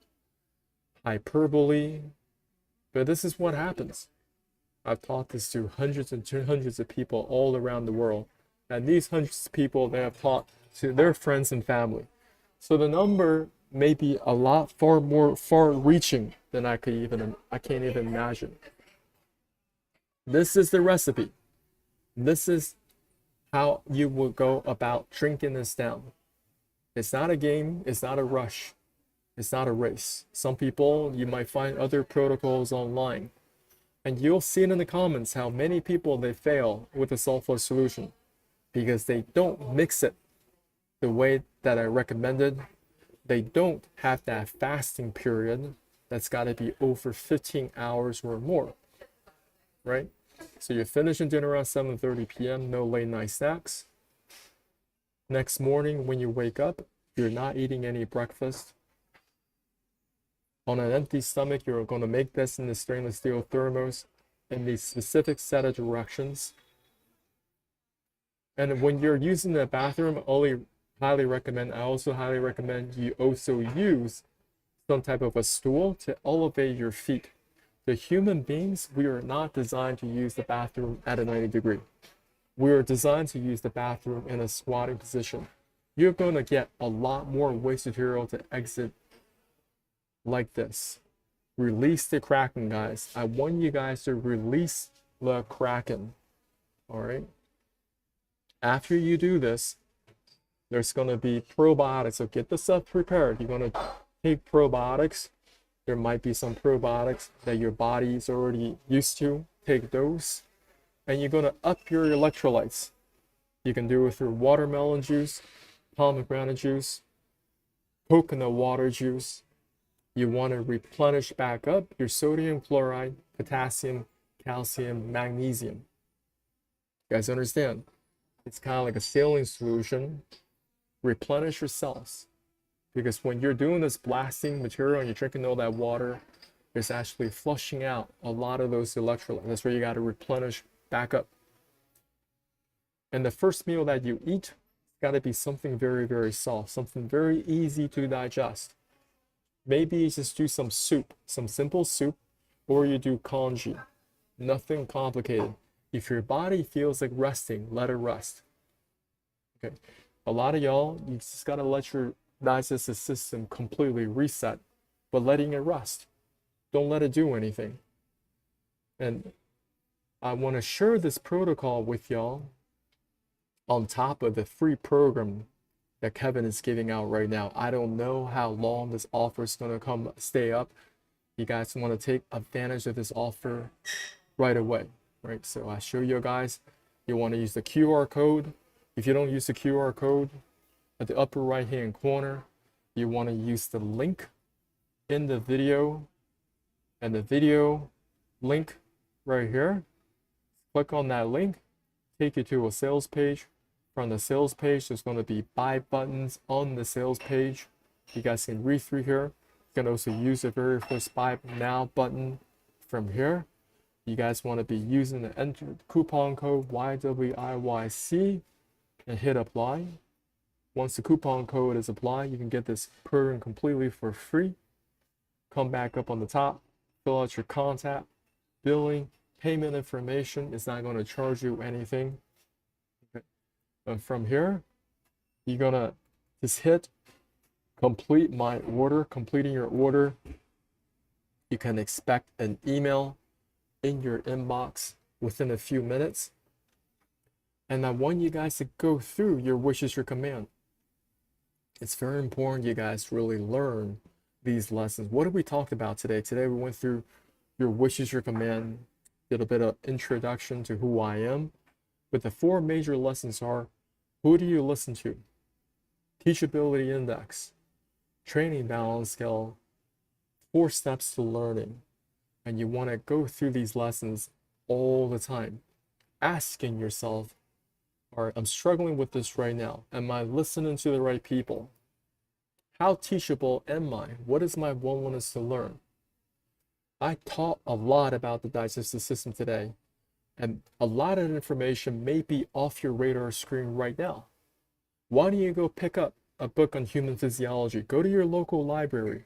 hyperbole, but this is what happens. I've taught this to hundreds and hundreds of people all around the world. And these hundreds of people, they have taught to their friends and family. So the number may be a lot more far-reaching than I can't even imagine. This is the recipe. This is how you will go about drinking this down. It's not a game. It's not a rush. It's not a race. Some people, you might find other protocols online, and you'll see it in the comments how many people they fail with the salt flush solution because they don't mix it the way that I recommended. They don't have that fasting period that's got to be over 15 hours or more, right? So you're finishing dinner around 7:30 p.m., no late night snacks. Next morning when you wake up, you're not eating any breakfast. On an empty stomach, you're going to make this in the stainless steel thermos in the specific set of directions. And when you're using the bathroom, I also highly recommend you also use some type of a stool to elevate your feet. The human beings, we are not designed to use the bathroom at a 90 degree. We are designed to use the bathroom in a squatting position. You're going to get a lot more waste material to exit like this. Release the Kraken, guys. I want you guys to release the Kraken. All right. After you do this, there's going to be probiotics. So get the stuff prepared. You're going to take probiotics. There might be some probiotics that your body is already used to. Take those. And you're going to up your electrolytes. You can do it through watermelon juice, pomegranate juice, coconut water juice. You want to replenish back up your sodium chloride, potassium, calcium, magnesium. You guys understand? It's kind of like a saline solution. Replenish your cells. Because when you're doing this blasting material and you're drinking all that water, it's actually flushing out a lot of those electrolytes. That's where you got to replenish back up. And the first meal that you eat, it's got to be something very, very soft, something very easy to digest. Maybe you just do some soup, some simple soup, or you do congee. Nothing complicated. If your body feels like resting, let it rest. Okay. A lot of y'all, you just got to let your digestive system completely reset, but letting it rest. Don't let it do anything. And I want to share this protocol with y'all on top of the free program that Kevin is giving out right now. I don't know how long this offer is going to stay up. You guys want to take advantage of this offer right away, right? So I show you guys, you want to use the QR code. If you don't use the QR code, at the upper right hand corner, you want to use the link in the video, and the video link right here. Click on that link, take you to a sales page. From the sales page, there's going to be buy buttons on the sales page. You guys can read through here. You can also use the very first buy now button from here. You guys want to be using the enter coupon code YWIYC and hit apply. Once the coupon code is applied, you can get this program completely for free. Come back up on the top, fill out your contact, billing, payment information. It's not going to charge you anything. Okay. And from here, you're going to just hit complete my order. Completing your order, you can expect an email in your inbox within a few minutes. And I want you guys to go through your wish is your command. It's very important you guys really learn these lessons. What have we talked about today? Today we went through your wish is your command, did a bit of introduction to who I am. But the four major lessons are, who do you listen to? Teachability index. training balance scale, 4 steps to learning, and you want to go through these lessons all the time, asking yourself, all right, I'm struggling with this right now. Am I listening to the right people? How teachable am I? What is my willingness to learn? I taught a lot about the digestive system today, and a lot of information may be off your radar screen right now. Why don't you go pick up a book on human physiology? Go to your local library,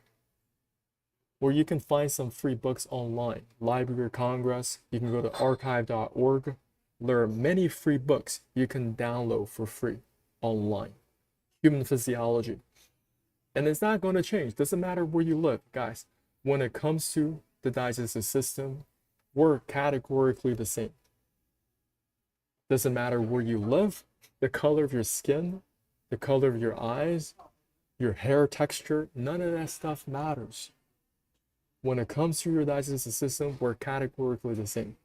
or you can find some free books online. Library of Congress, you can go to archive.org. There are many free books you can download for free online. Human physiology. And it's not going to change. Doesn't matter where you live, guys. When it comes to the digestive system, we're categorically the same. Doesn't matter where you live, the color of your skin, the color of your eyes, your hair texture, none of that stuff matters. When it comes to your digestive system, we're categorically the same.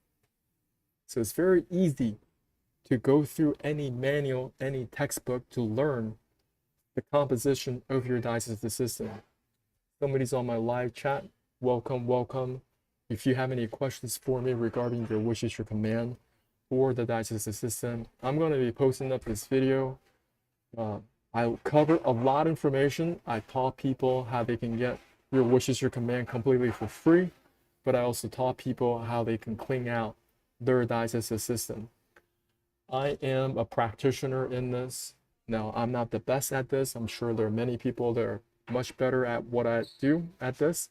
So it's very easy to go through any manual, any textbook to learn the composition of your digestive system. Somebody's on my live chat. Welcome, welcome. If you have any questions for me regarding your wishes, your command, or the digestive system, I'm going to be posting up this video. I cover a lot of information. I taught people how they can get your wishes, your command completely for free, but I also taught people how they can clean out their digestive system. I am a practitioner in this. Now, I'm not the best at this. I'm sure there are many people that are much better at what I do at this,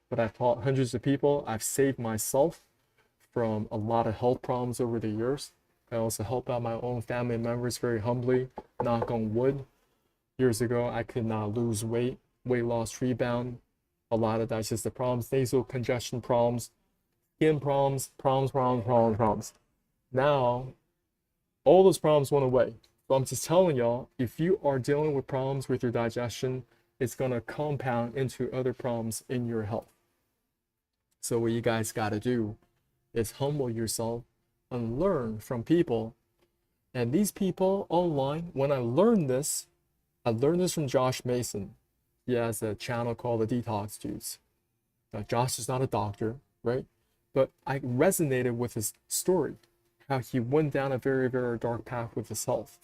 but I've taught hundreds of people. I've saved myself from a lot of health problems over the years. I also help out my own family members very humbly, knock on wood. Years ago, I could not lose weight, weight loss rebound, a lot of digestive problems, nasal congestion problems, skin problems. Now, all those problems went away. So I'm just telling y'all, if you are dealing with problems with your digestion, it's going to compound into other problems in your health. So what you guys got to do is humble yourself and learn from people. And these people online, when I learned this from Josh Mason. He has a channel called The Detox Dudes. Now, Josh is not a doctor, right? But I resonated with his story, how he went down a very, very dark path with his health.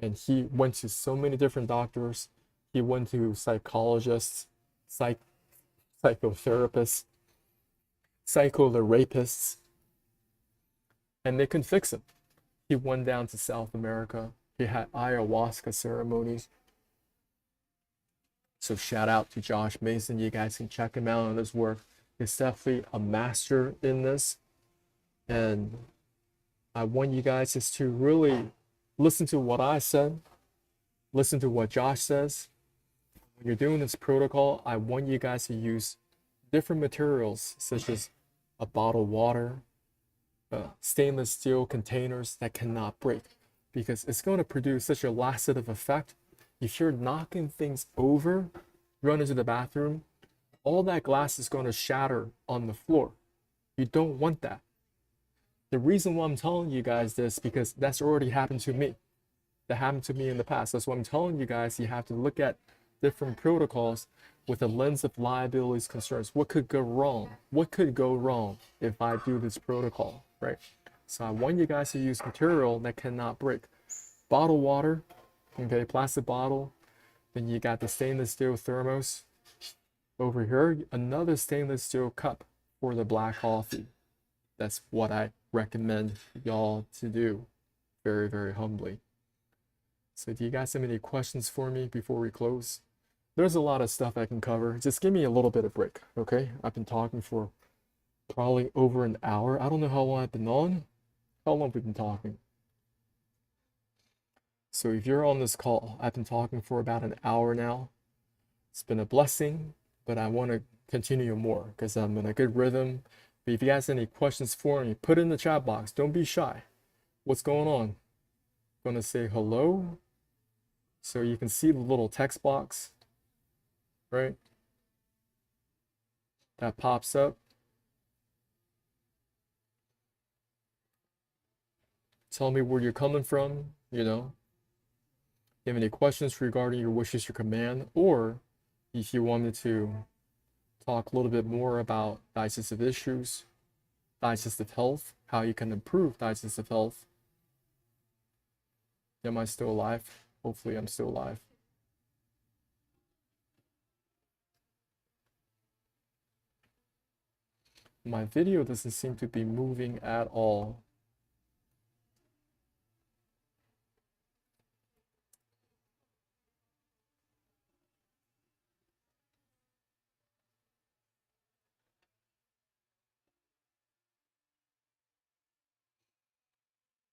And he went to so many different doctors. He went to psychologists, psychotherapists, psychotherapists, and they couldn't fix him. He went down to South America. He had ayahuasca ceremonies. So shout out to Josh Mason. You guys can check him out on his work. He's definitely a master in this. And I want you guys just to really listen to what I said. Listen to what Josh says. When you're doing this protocol, I want you guys to use different materials, such as a bottle of water, stainless steel containers that cannot break, because it's going to produce such a laxative effect. If you're knocking things over, run into the bathroom, all that glass is going to shatter on the floor. You don't want that. The reason why I'm telling you guys this, because that's already happened to me. That happened to me in the past. That's why I'm telling you guys, you have to look at different protocols with a lens of liabilities, concerns. What could go wrong? What could go wrong if I do this protocol, right? So I want you guys to use material that cannot break. Bottled water, okay, plastic bottle. Then you got the stainless steel thermos. Over here, another stainless steel cup for the black coffee. That's what I recommend y'all to do, very, very humbly. So do you guys have any questions for me before we close? There's a lot of stuff I can cover. Just give me a little bit of break, okay? I've been talking for probably over an hour. I don't know how long I've been on. How long we've been talking? So if you're on this call, I've been talking for about an hour now. It's been a blessing, but I want to continue more because I'm in a good rhythm. But if you guys have any questions for me, put it in the chat box. Don't be shy. What's going on? Gonna say hello. So you can see the little text box, right? That pops up. Tell me where you're coming from, you know. If you have any questions regarding your wishes, your command, or If you want me to talk a little bit more about digestive issues, digestive health, how you can improve digestive health. Am I still alive? Hopefully I'm still alive. My video doesn't seem to be moving at all.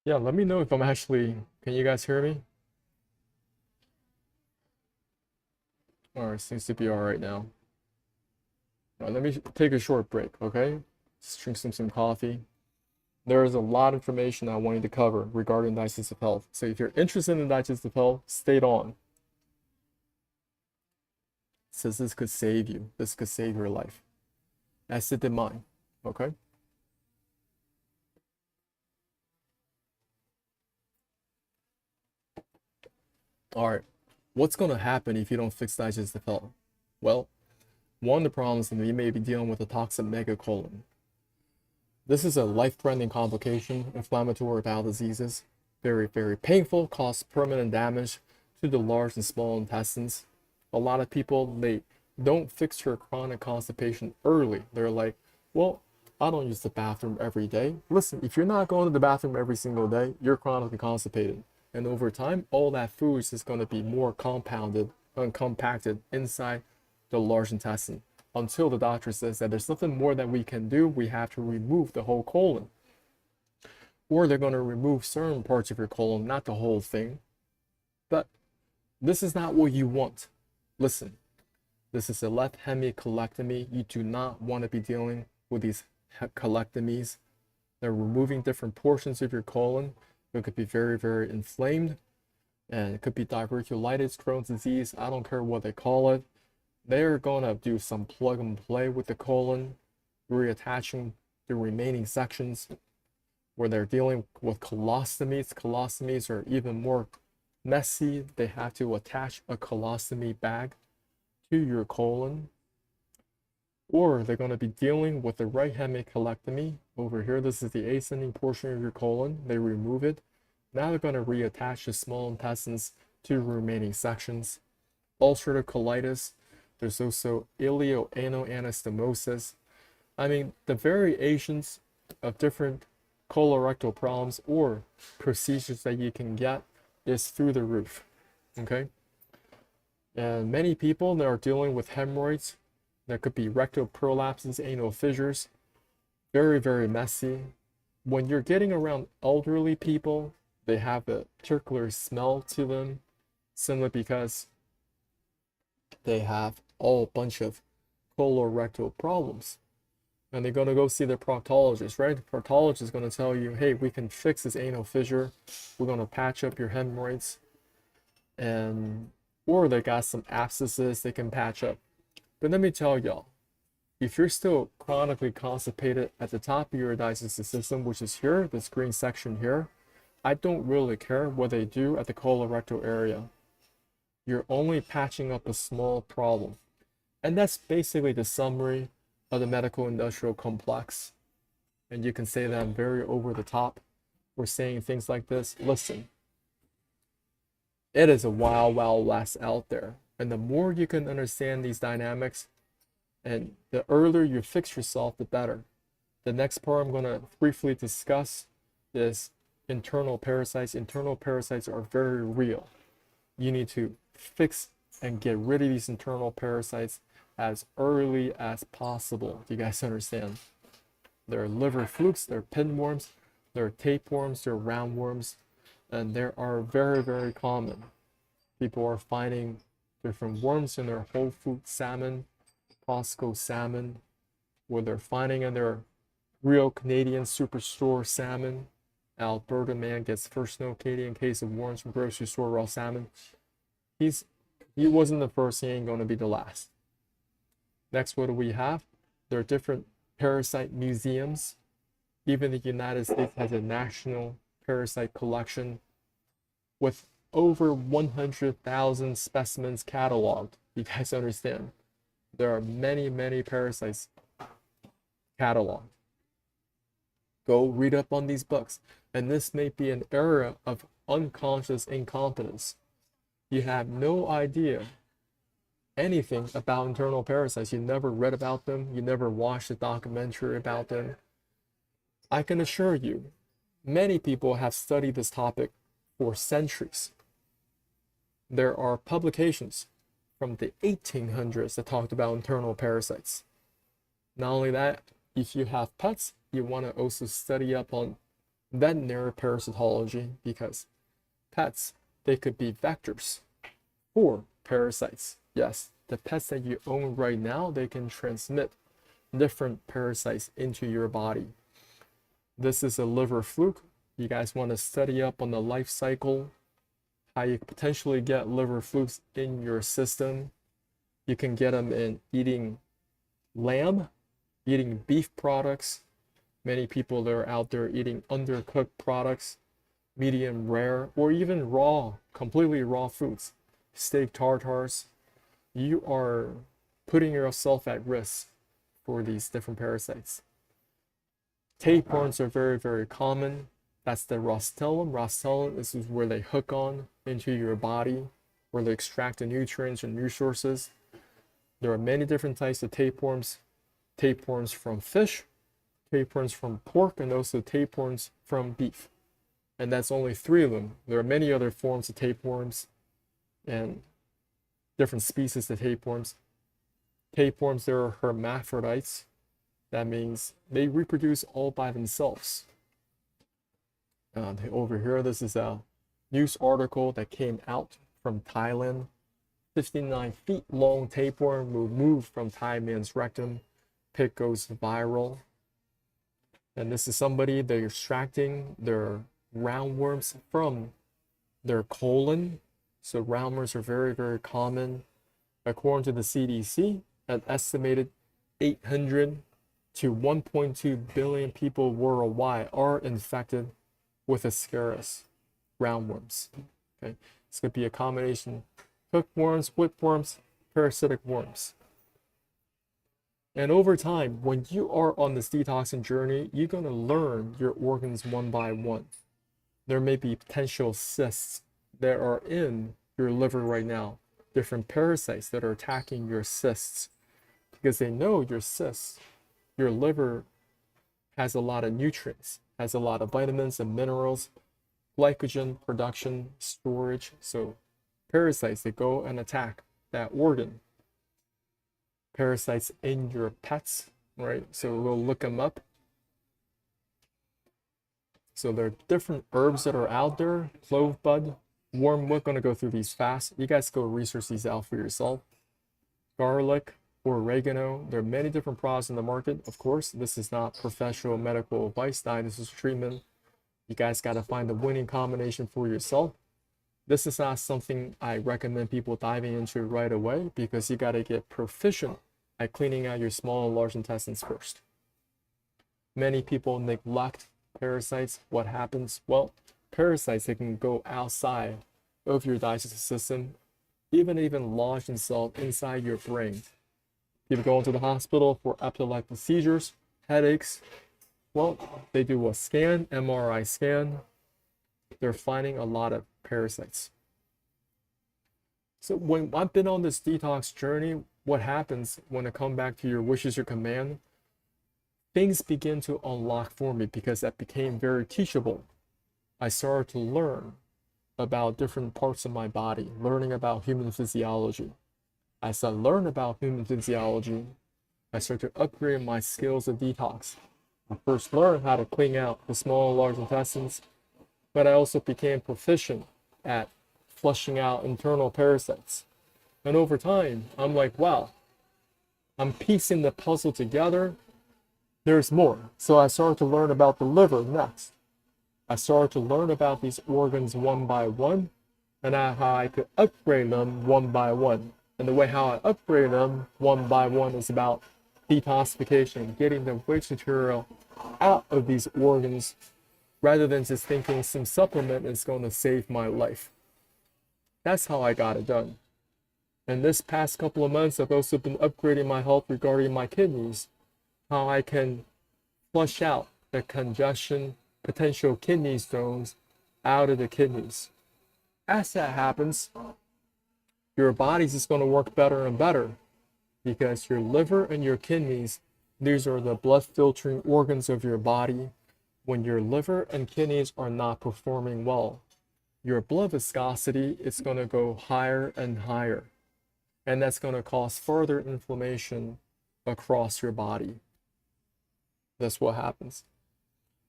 Yeah, let me know if I'm actually, can you guys hear me? All right, seems to be all right now. All right, let me take a short break, okay? Just drink some coffee. There is a lot of information I wanted to cover regarding digestive health. So if you're interested in digestive health, stay on. It says this could save you. This could save your life. As it did mine, okay? All right, what's gonna happen if you don't fix digestive health? Well, one of the problems is that you may be dealing with a toxic megacolon. This is a life-threatening complication, inflammatory bowel diseases. Very, very painful, cause permanent damage to the large and small intestines. A lot of people, they don't fix your chronic constipation early. They're like, well, I don't use the bathroom every day. Listen, if you're not going to the bathroom every single day, you're chronically constipated. And over time, all that food is going to be more compounded and compacted inside the large intestine until the doctor says that there's nothing more that we can do. We have to remove the whole colon. Or they're going to remove certain parts of your colon, not the whole thing. But this is not what you want. Listen, this is a left hemicolectomy. You do not want to be dealing with these colectomies. They're removing different portions of your colon. It could be very, very inflamed. And it could be diverticulitis, Crohn's disease. I don't care what they call it. They're going to do some plug and play with the colon, reattaching the remaining sections where they're dealing with colostomies. Colostomies are even more messy. They have to attach a colostomy bag to your colon. Or they're going to be dealing with the right hemicolectomy. Over here, this is the ascending portion of your colon. They remove it. Now they're going to reattach the small intestines to the remaining sections. Ulcerative colitis. There's also ileoanal anastomosis. I mean, the variations of different colorectal problems or procedures that you can get is through the roof, okay? And many people that are dealing with hemorrhoids, that could be rectal prolapses, anal fissures, very, very messy. When you're getting around elderly people, they have a particular smell to them, simply because they have a bunch of colorectal problems. And they're going to go see the proctologist, right? The proctologist is going to tell you, hey, we can fix this anal fissure. We're going to patch up your hemorrhoids. And, or they got some abscesses they can patch up. But let me tell y'all, if you're still chronically constipated at the top of your digestive system, which is here, this green section here, I don't really care what they do at the colorectal area. You're only patching up a small problem. And that's basically the summary of the medical industrial complex. And you can say that I'm very over the top. We're saying things like this. Listen, it is a wild, wild west out there. And the more you can understand these dynamics, and the earlier you fix yourself, the better. The next part I'm going to briefly discuss is internal parasites. Internal parasites are very real. You need to fix and get rid of these internal parasites as early as possible. Do you guys understand? There are liver flukes, there are pinworms, there are tapeworms, there are roundworms, and they are very, very common. People are finding different worms in their whole food salmon, Costco salmon, where they're finding in their real Canadian superstore salmon. Alberta man gets first no Canadian case of worms from grocery store raw salmon. He wasn't the first, he ain't going to be the last. Next, what do we have? There are different parasite museums. Even the United States has a national parasite collection with over 100,000 specimens cataloged. You guys understand? There are many, many parasites cataloged. Go read up on these books. And this may be an era of unconscious incompetence. You have no idea anything about internal parasites. You never read about them. You never watched a documentary about them. I can assure you, many people have studied this topic for centuries. There are publications from the 1800s that talked about internal parasites. Not only that, if you have pets, you want to also study up on veterinary parasitology, because pets, they could be vectors for parasites. Yes, the pets that you own right now, they can transmit different parasites into your body. This is a liver fluke. You guys want to study up on the life cycle, how you potentially get liver flukes in your system. You can get them in eating lamb, eating beef products. Many people that are out there eating undercooked products, medium rare, or even raw, completely raw foods, steak tartars. You are putting yourself at risk for these different parasites. Tapeworms are very, very common. That's the rostellum. Rostellum is where they hook on into your body, where they extract the nutrients and resources. There are many different types of tapeworms. Tapeworms from fish, tapeworms from pork, and also tapeworms from beef. And that's only 3 of them. There are many other forms of tapeworms and different species of tapeworms. Tapeworms, they are hermaphrodites. That means they reproduce all by themselves. Over here, this is a news article that came out from Thailand. 59 feet long tapeworm removed from Thai man's rectum. Pic goes viral. And this is somebody, they're extracting their roundworms from their colon. So roundworms are very, very common. According to the CDC, an estimated 800 to 1.2 billion people worldwide are infected with Ascaris roundworms. Okay, it's going to be a combination hookworms, whipworms, parasitic worms. And over time, when you are on this detoxing journey, you're going to learn your organs one by one. There may be potential cysts that are in your liver right now, different parasites that are attacking your cysts, because they know your cysts, your liver has a lot of nutrients, has a lot of vitamins and minerals, glycogen production, storage. So parasites, they go and attack that organ. Parasites in your pets, right? So we'll look them up. So there are different herbs that are out there. Clove bud, wormwood, gonna go through these fast. You guys go research these out for yourself. Garlic or oregano. There are many different products in the market. Of course, this is not professional medical advice, diagnosis, treatment. You guys gotta find the winning combination for yourself. This is not something I recommend people diving into right away, because you gotta get proficient at cleaning out your small and large intestines first. Many people neglect parasites. What happens? Well, parasites, they can go outside of your digestive system, even lodge themselves inside your brain. People go into the hospital for epileptic seizures, headaches. Well, they do a scan, MRI scan. They're finding a lot of parasites. So when I've been on this detox journey, what happens when I come back to your wishes, your command? Things begin to unlock for me, because that became very teachable. I started to learn about different parts of my body, learning about human physiology. As I learned about human physiology, I started to upgrade my skills of detox. I first learned how to clean out the small and large intestines, but I also became proficient at flushing out internal parasites. And over time, I'm like, wow, I'm piecing the puzzle together. There's more. So I started to learn about the liver next. I started to learn about these organs one by one, and how I could upgrade them one by one. And the way how I upgrade them one by one is about detoxification, getting the waste material out of these organs, rather than just thinking some supplement is going to save my life. That's how I got it done. And this past couple of months, I've also been upgrading my health regarding my kidneys, how I can flush out the congestion, potential kidney stones out of the kidneys. As that happens, your body's just going to work better and better because your liver and your kidneys, these are the blood filtering organs of your body. When your liver and kidneys are not performing well, your blood viscosity is going to go higher and higher. And that's going to cause further inflammation across your body. That's what happens.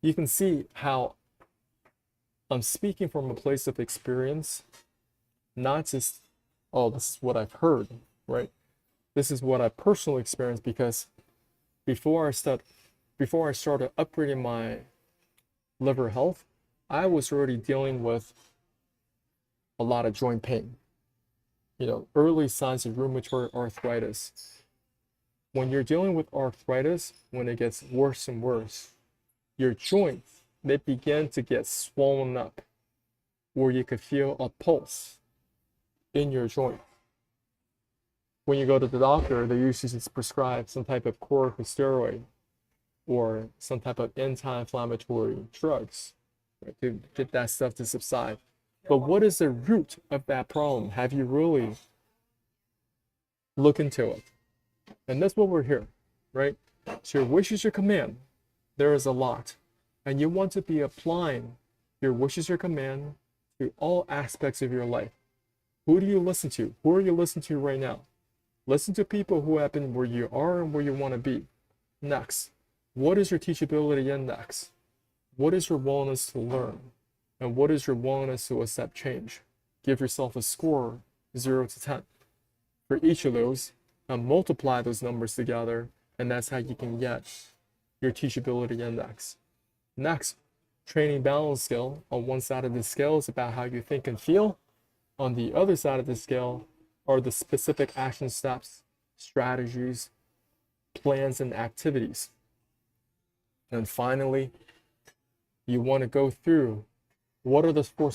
You can see how I'm speaking from a place of experience, not just, oh, this is what I've heard, right? This is what I personally experienced, because before I started upgrading my liver health, I was already dealing with a lot of joint pain. Early signs of rheumatoid arthritis. When you're dealing with arthritis, when it gets worse and worse, your joints, they begin to get swollen up, where you could feel a pulse in your joint. When you go to the doctor, they usually just prescribe some type of corticosteroid or some type of anti-inflammatory drugs, right, to get that stuff to subside. But what is the root of that problem? Have you really looked into it? And that's what we're here, right? So your wish is your command. There is a lot. And you want to be applying your wish is your command to all aspects of your life. Who do you listen to? Who are you listening to right now? Listen to people who have been where you are and where you want to be. Next, what is your teachability index? What is your willingness to learn? And what is your willingness to accept change? Give yourself a score, 0 to 10. For each of those, and multiply those numbers together, and that's how you can get your teachability index. Next, training balance skill. On one side of the scale is about how you think and feel. On the other side of the scale are the specific action steps, strategies, plans, and activities. And finally, you want to go through what are the 4